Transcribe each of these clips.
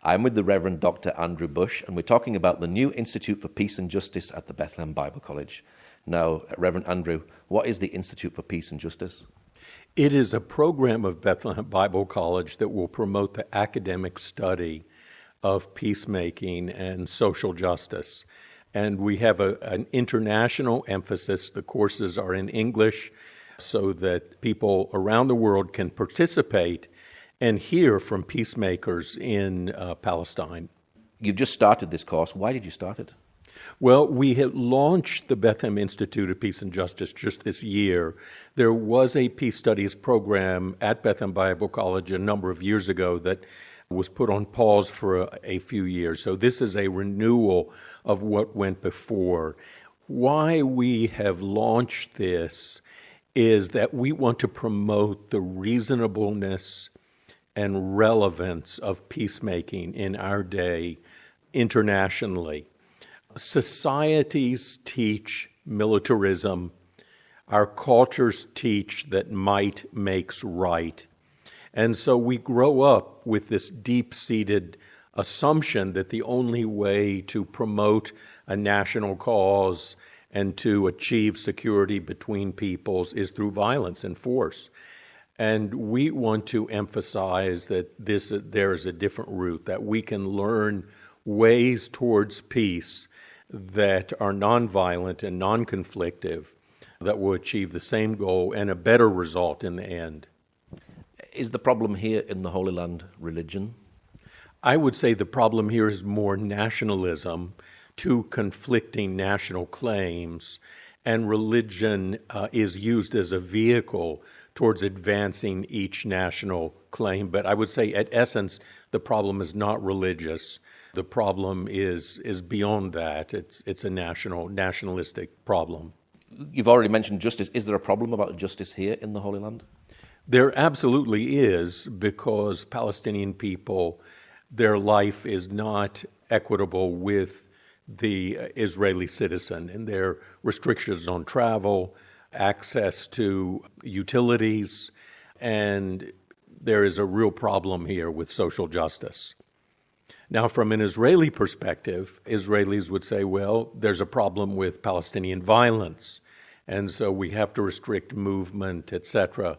I'm with the Rev Dr Andrew Bush, and we're talking about the new Institute for Peace and Justice at the Bethlehem Bible College. Now, Rev Andrew, what is the Institute for Peace and Justice? It is a program of Bethlehem Bible College that will promote the academic study of peacemaking and social justice. And we have an international emphasis. The courses are in English so that people around the world can participate and hear from peacemakers in Palestine. You've just started this course. Why did you start it? Well, we had launched the Bethlehem Institute of Peace and Justice just this year. There was a peace studies program at Bethlehem Bible College a number of years ago that was put on pause for a few years. So this is a renewal of what went before. Why we have launched this is that we want to promote the reasonableness and relevance of peacemaking in our day internationally. Societies teach militarism. Our cultures teach that might makes right. And so we grow up with this deep-seated assumption that the only way to promote a national cause and to achieve security between peoples is through violence and force. And we want to emphasize that there is a different route, that we can learn ways towards peace that are nonviolent and non-conflictive, that will achieve the same goal and a better result in the end. Is the problem here in the Holy Land religion? I would say the problem here is more nationalism, two conflicting national claims, and religion is used as a vehicle towards advancing each national claim. But I would say, at essence, the problem is not religious. The problem is beyond that. It's a nationalistic problem. You've already mentioned justice. Is there a problem about justice here in the Holy Land? There absolutely is, because Palestinian people, their life is not equitable with the Israeli citizen, and there are restrictions on travel, access to utilities, and there is a real problem here with social justice. Now, from an Israeli perspective, Israelis would say, well, there's a problem with Palestinian violence, and so we have to restrict movement, etc.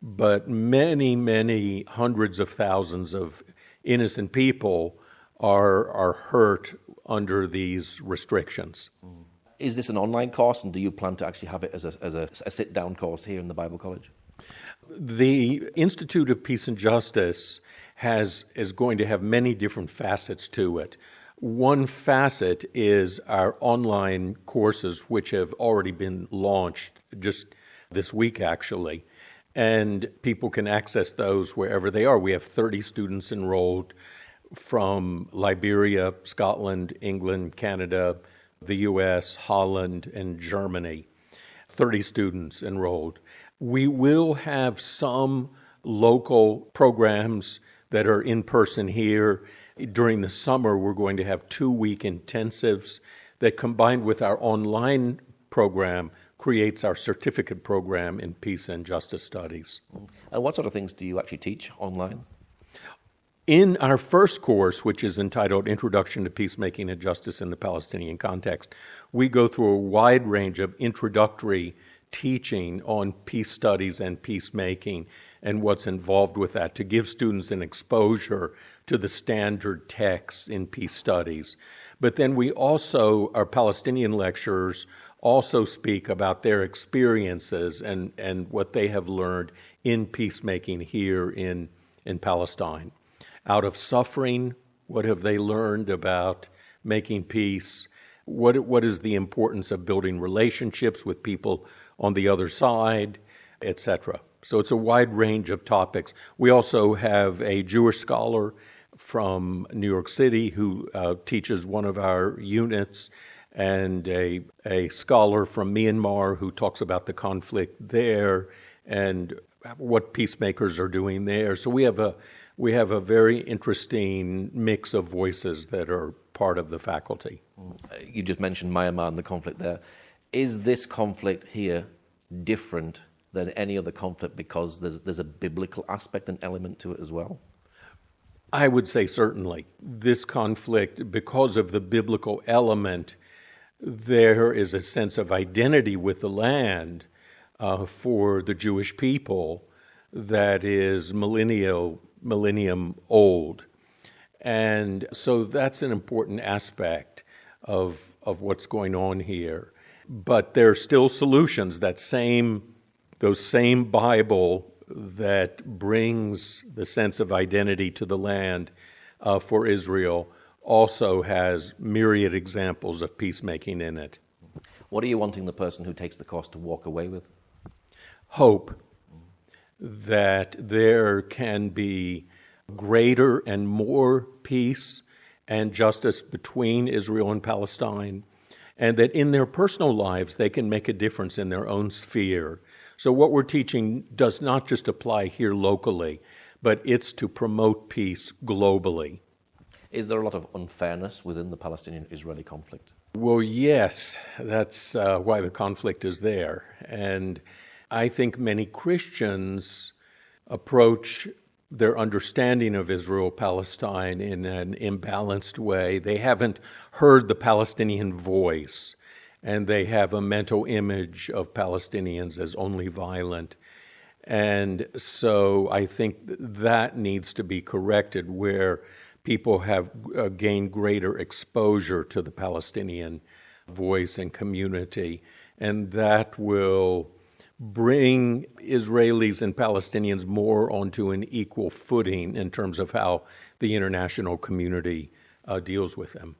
But many, many hundreds of thousands of innocent people are hurt under these restrictions. Is this an online course, and do you plan to actually have it as a sit-down course here in the Bible College? The Institute of Peace and Justice is going to have many different facets to it. One facet is our online courses, which have already been launched just this week, actually, and people can access those wherever they are. We have 30 students enrolled from Liberia, Scotland, England, Canada, the U.S., Holland, and Germany. 30 students enrolled. We will have some local programs that are in person here. During the summer, we're going to have 2-week intensives that, combined with our online program, creates our certificate program in peace and justice studies. And what sort of things do you actually teach online? In our first course, which is entitled Introduction to Peacemaking and Justice in the Palestinian Context, we go through a wide range of introductory teaching on peace studies and peacemaking and what's involved with that, to give students an exposure to the standard texts in peace studies. But then our Palestinian lecturers also speak about their experiences and what they have learned in peacemaking here in Palestine. Out of suffering, what have they learned about making peace? What is the importance of building relationships with people on the other side, etc. So it's a wide range of topics. We also have a Jewish scholar from New York City who teaches one of our units, and a scholar from Myanmar who talks about the conflict there and what peacemakers are doing there. So we have a very interesting mix of voices that are part of the faculty. You just mentioned Myanmar and the conflict there. Is this conflict here different than any other conflict because there's a biblical aspect and element to it as well? I would say certainly. This conflict, because of the biblical element, there is a sense of identity with the land for the Jewish people that is millennium old. And so that's an important aspect of what's going on here. But there are still solutions. Those same Bible that brings the sense of identity to the land for Israel also has myriad examples of peacemaking in it. What are you wanting the person who takes the course to walk away with? Hope that there can be greater and more peace and justice between Israel and Palestine, and that in their personal lives they can make a difference in their own sphere. So what we're teaching does not just apply here locally, but it's to promote peace globally. Is there a lot of unfairness within the Palestinian-Israeli conflict? Well, yes, that's why the conflict is there. And I think many Christians approach their understanding of Israel-Palestine in an imbalanced way. They haven't heard the Palestinian voice, and they have a mental image of Palestinians as only violent. And so I think that needs to be corrected, where people have gained greater exposure to the Palestinian voice and community, and that will bring Israelis and Palestinians more onto an equal footing in terms of how the international community deals with them.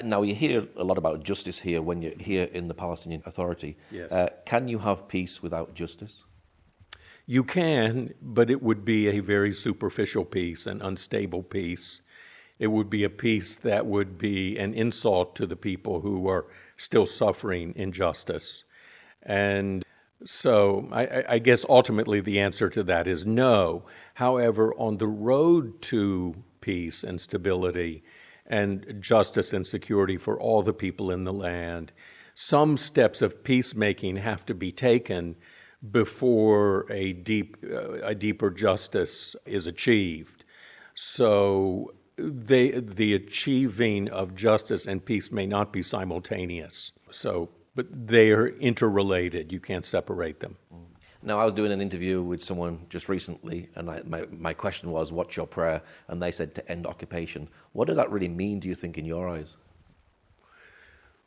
Now, you hear a lot about justice here when you're here in the Palestinian Authority. Yes. Can you have peace without justice? You can, but it would be a very superficial peace, an unstable peace. It would be a peace that would be an insult to the people who are still suffering injustice. And so I guess ultimately the answer to that is no. However, on the road to peace and stability and justice and security for all the people in the land, some steps of peacemaking have to be taken before a deeper justice is achieved. So the achieving of justice and peace may not be simultaneous. But they are interrelated. You can't separate them. Now, I was doing an interview with someone just recently, and my question was, what's your prayer? And they said to end occupation. What does that really mean, do you think, in your eyes?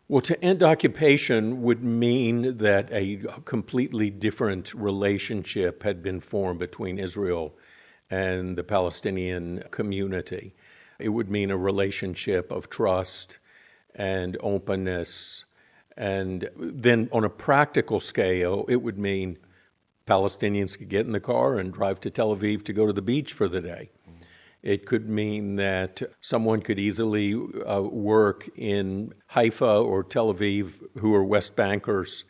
Well, to end occupation would mean that a completely different relationship had been formed between Israel and the Palestinian community. It would mean a relationship of trust and openness. And then on a practical scale, it would mean Palestinians could get in the car and drive to Tel Aviv to go to the beach for the day. It could mean that someone could easily work in Haifa or Tel Aviv who are West Bankers,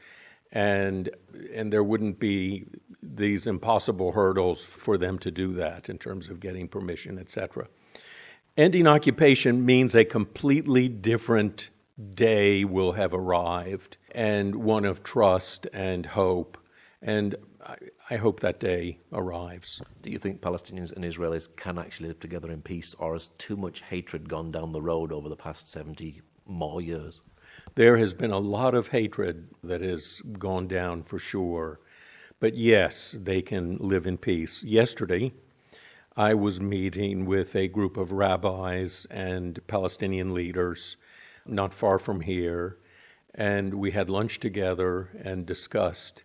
and there wouldn't be these impossible hurdles for them to do that in terms of getting permission, etc. Ending occupation means a completely different day will have arrived, and one of trust and hope. And I hope that day arrives. Do you think Palestinians and Israelis can actually live together in peace, or has too much hatred gone down the road over the past 70 more years? There has been a lot of hatred that has gone down for sure. But yes, they can live in peace. Yesterday, I was meeting with a group of rabbis and Palestinian leaders not far from here, and we had lunch together and discussed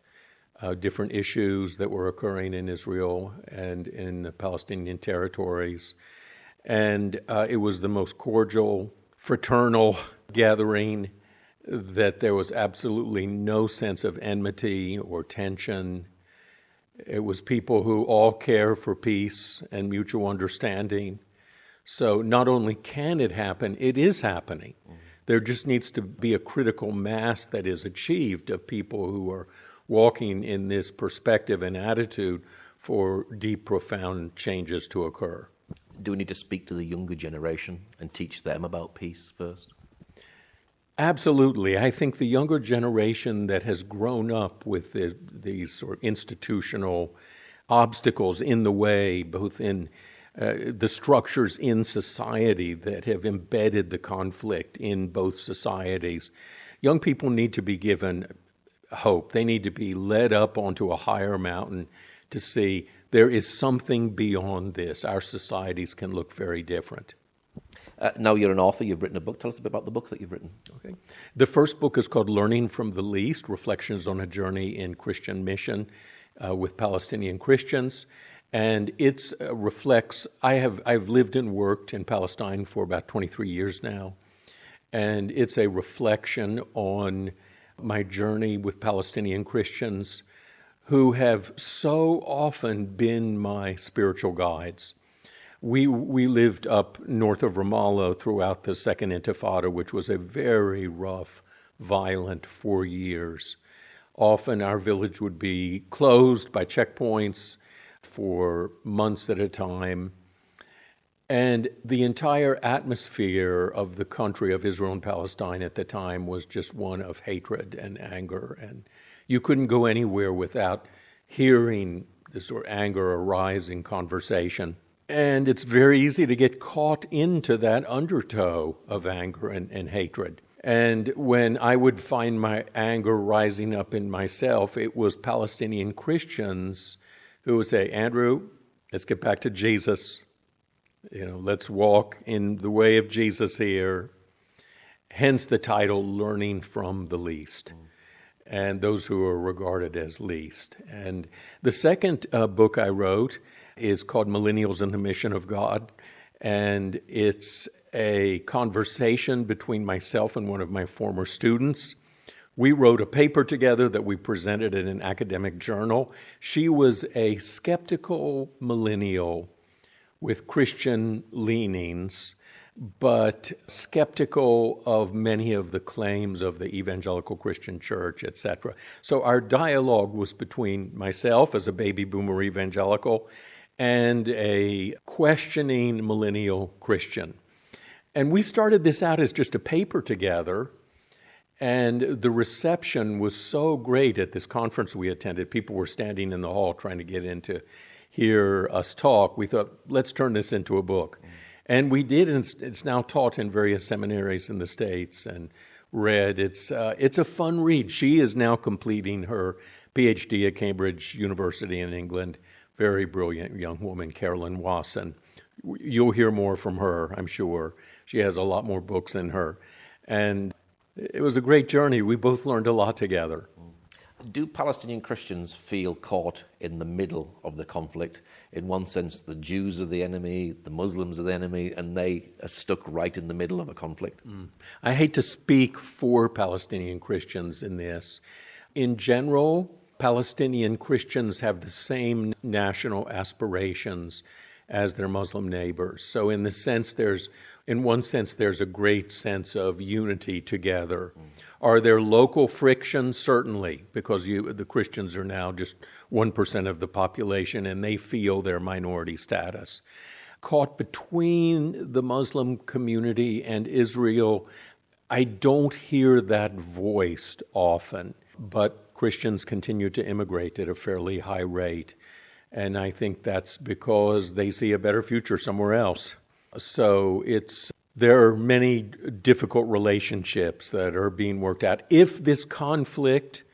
different issues that were occurring in Israel and in the Palestinian territories. And it was the most cordial, fraternal gathering, that there was absolutely no sense of enmity or tension. It was people who all care for peace and mutual understanding. So not only can it happen, it is happening. There just needs to be a critical mass that is achieved of people who are walking in this perspective and attitude for deep, profound changes to occur. Do we need to speak to the younger generation and teach them about peace first? Absolutely. I think the younger generation that has grown up with these sort of institutional obstacles in the way, both in the structures in society that have embedded the conflict in both societies. Young people need to be given hope. They need to be led up onto a higher mountain to see there is something beyond this. Our societies can look very different. Now you're an author, you've written a book. Tell us a bit about the book that you've written. Okay. The first book is called Learning from the Least, Reflections on a Journey in Christian Mission with Palestinian Christians. And it reflects, I've lived and worked in Palestine for about 23 years now. And it's a reflection on my journey with Palestinian Christians who have so often been my spiritual guides. We lived up north of Ramallah throughout the Second Intifada, which was a very rough, violent 4 years. Often our village would be closed by checkpoints for months at a time. And the entire atmosphere of the country of Israel and Palestine at the time was just one of hatred and anger. And you couldn't go anywhere without hearing this sort of anger arise in conversation. And it's very easy to get caught into that undertow of anger and hatred. And when I would find my anger rising up in myself, it was Palestinian Christians who would say, Andrew, let's get back to Jesus. Let's walk in the way of Jesus here. Hence the title, Learning from the Least. And those who are regarded as least. And the second book I wrote is called Millennials and the Mission of God. And it's a conversation between myself and one of my former students. We wrote a paper together that we presented in an academic journal. She was a skeptical millennial with Christian leanings, but skeptical of many of the claims of the evangelical Christian church, etc. So our dialogue was between myself as a baby boomer evangelical and a questioning millennial Christian. And we started this out as just a paper together, and the reception was so great at this conference we attended. People were standing in the hall trying to get in to hear us talk. We thought, let's turn this into a book. And we did, and it's now taught in various seminaries in the States and read. It's a fun read. She is now completing her PhD at Cambridge University in England. Very brilliant young woman, Carolyn Wasson. You'll hear more from her, I'm sure. She has a lot more books in her. And it was a great journey. We both learned a lot together. Do Palestinian Christians feel caught in the middle of the conflict? In one sense, the Jews are the enemy, the Muslims are the enemy, and they are stuck right in the middle of a conflict? I hate to speak for Palestinian Christians in this. In general, Palestinian Christians have the same national aspirations as their Muslim neighbors. So in one sense, there's a great sense of unity together. Are there local frictions? Certainly, because the Christians are now just 1% of the population and they feel their minority status. Caught between the Muslim community and Israel, I don't hear that voiced often, but Christians continue to immigrate at a fairly high rate. And I think that's because they see a better future somewhere else. So there are many difficult relationships that are being worked out. If this conflict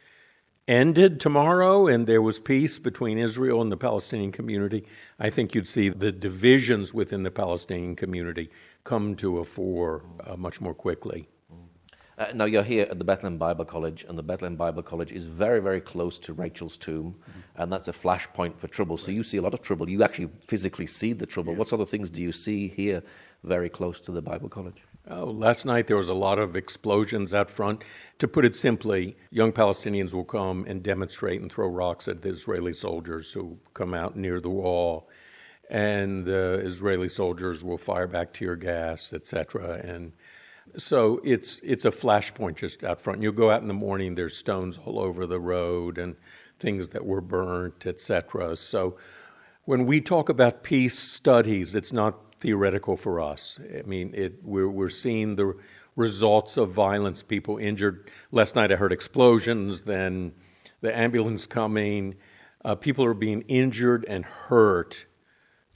ended tomorrow and there was peace between Israel and the Palestinian community, I think you'd see the divisions within the Palestinian community come to a fore much more quickly. Now, you're here at the Bethlehem Bible College, and the Bethlehem Bible College is very, very close to Rachel's tomb, and that's a flashpoint for trouble. So you see a lot of trouble. You actually physically see the trouble. Yeah. What sort of things do you see here very close to the Bible College? Last night there was a lot of explosions out front. To put it simply, young Palestinians will come and demonstrate and throw rocks at the Israeli soldiers who come out near the wall, and the Israeli soldiers will fire back tear gas, etc., and so it's a flashpoint just out front. You'll go out in the morning, there's stones all over the road and things that were burnt, etc. So when we talk about peace studies, it's not theoretical for us. I mean, we're seeing the results of violence, people injured. Last night I heard explosions, then the ambulance coming. People are being injured and hurt.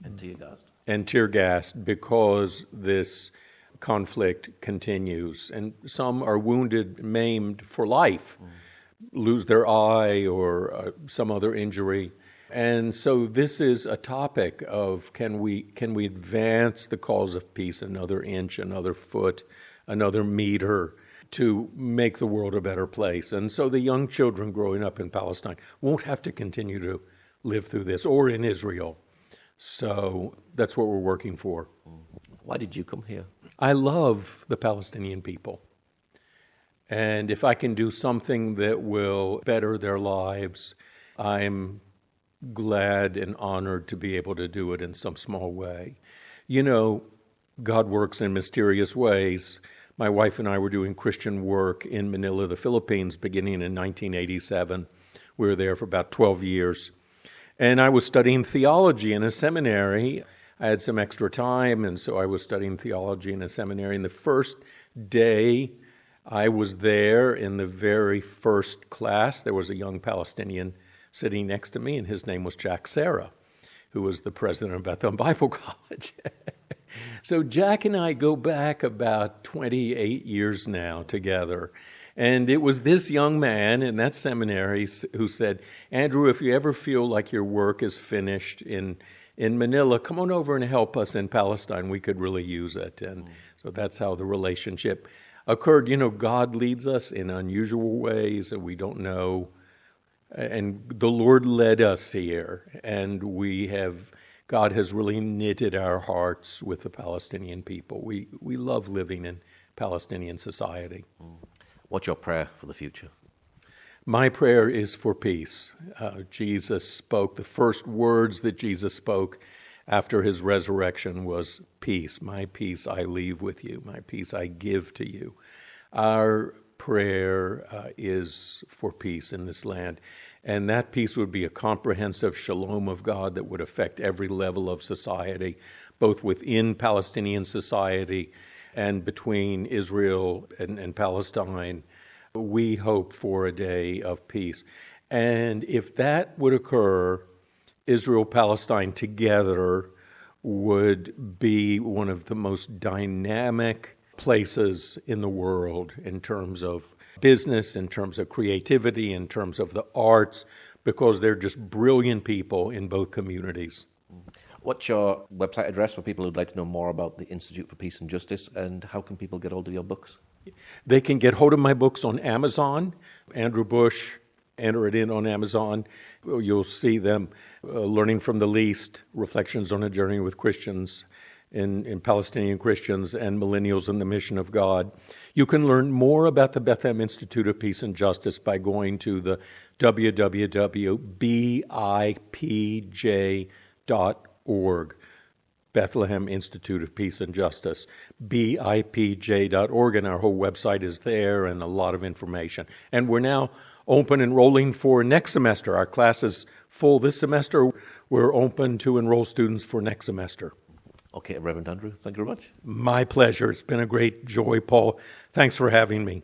And tear gassed. and tear gassed because this conflict continues. And some are wounded, maimed for life, lose their eye or some other injury. And so this is a topic of can we advance the cause of peace another inch, another foot, another meter to make the world a better place. And so the young children growing up in Palestine won't have to continue to live through this, or in Israel. So that's what we're working for. Why did you come here? I love the Palestinian people. And if I can do something that will better their lives, I'm glad and honored to be able to do it in some small way. You know, God works in mysterious ways. My wife and I were doing Christian work in Manila, the Philippines, beginning in 1987. We were there for about 12 years. And I was studying theology in a seminary. I had some extra time, and so I was studying theology in a seminary. And the first day I was there, in the very first class, there was a young Palestinian sitting next to me, and his name was Jack Serra, who was the president of Bethlehem Bible College. So Jack and I go back about 28 years now together. And it was this young man in that seminary who said, Andrew, if you ever feel like your work is finished in Manila, come on over and help us in Palestine. We could really use it. And so that's how the relationship occurred. You know, God leads us in unusual ways that we don't know. And the Lord led us here, and God has really knitted our hearts with the Palestinian people. We love living in Palestinian society. What's your prayer for the future? My prayer is for peace. Jesus spoke, the first words that Jesus spoke after his resurrection was peace. My peace I leave with you. My peace I give to you. Our prayer is for peace in this land. And that peace would be a comprehensive shalom of God that would affect every level of society, both within Palestinian society and between Israel and Palestine. We hope for a day of peace. And if that would occur, Israel-Palestine together would be one of the most dynamic places in the world in terms of business, in terms of creativity, in terms of the arts, because they're just brilliant people in both communities. What's your website address for people who'd like to know more about the Institute for Peace and Justice, and how can people get hold of your books? They can get hold of my books on Amazon. Andrew Bush, enter it in on Amazon. You'll see them. Learning from the Least, Reflections on a Journey with Christians in Palestinian Christians, and Millennials in the Mission of God. You can learn more about the Bethlehem Institute of Peace and Justice by going to the www.bipj.org, Bethlehem Institute of Peace and Justice, bipj.org, and our whole website is there and a lot of information. And we're now open enrolling for next semester. Our class is full this semester. We're open to enroll students for next semester. Okay, Reverend Andrew, thank you very much. My pleasure. It's been a great joy, Paul. Thanks for having me.